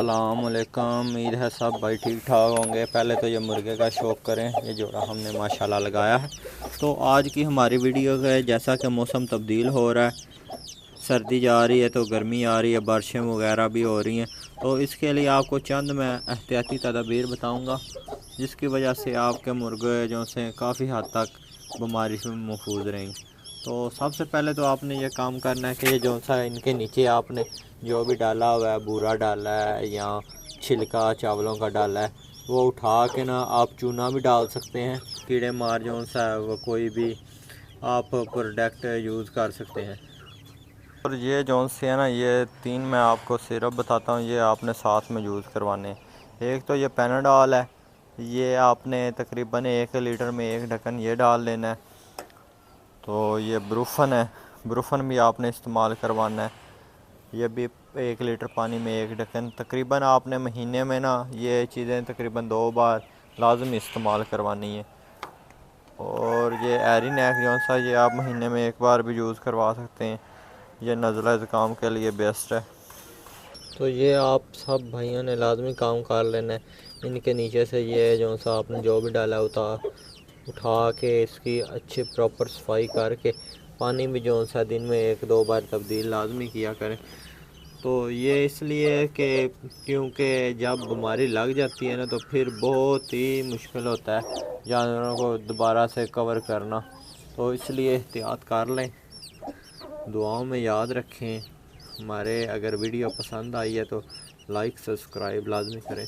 अस्सलामुअलैकुम। उम्मीद है सब भाई ठीक ठाक होंगे। पहले तो ये मुर्गे का शौक़ करें, ये जोड़ा हमने माशाल्लाह लगाया है। तो आज की हमारी वीडियो है, जैसा कि मौसम तब्दील हो रहा है, सर्दी जा रही है तो गर्मी आ रही है, बारिशें वगैरह भी हो रही हैं। तो इसके लिए आपको चंद मैं एहतियाती तदबीर बताऊँगा, जिसकी वजह से आपके मुर्गे जो से काफ़ी हद तक बीमारी से महफूज रहेंगे। तो सबसे पहले तो आपने ये काम करना है कि ये जो सा इनके नीचे आपने जो भी डाला हुआ है, बूरा डाला है या छिलका चावलों का डाला है, वो उठा के ना आप चूना भी डाल सकते हैं। कीड़े मार जो सा है वो कोई भी आप प्रोडक्ट यूज़ कर सकते हैं। और ये जो से है ना, ये तीन मैं आपको सिरप बताता हूँ, ये आपने साथ में यूज़ करवाने हैं। एक तो ये पैनाडॉल है, ये आपने तकरीबन 1 लीटर में 1 ढक्कन ये डाल लेना है। तो ये ब्रूफन है, ब्रूफन भी आपने इस्तेमाल करवाना है, ये भी 1 लीटर पानी में 1 ढक्कन। तकरीबन आपने महीने में ना ये चीज़ें तकरीबन 2 बार लाजमी इस्तेमाल करवानी है। और ये एरिनैक जो सा, ये आप महीने में 1 बार भी यूज़ करवा सकते हैं, ये नज़ला ज़ुकाम के लिए बेस्ट है। तो ये आप सब भाइयों ने लाजमी काम कर लेना है। इनके नीचे से ये जो सा आपने जो भी डाला उठा के इसकी अच्छी प्रॉपर सफाई करके पानी भी जो सा दिन में 1-2 बार तब्दील लाजमी किया करें। तो ये इसलिए कि क्योंकि जब बीमारी लग जाती है ना, तो फिर बहुत ही मुश्किल होता है जानवरों को दोबारा से कवर करना। तो इसलिए एहतियात कर लें, दुआओं में याद रखें। हमारे अगर वीडियो पसंद आई है तो लाइक सब्सक्राइब लाजमी करें।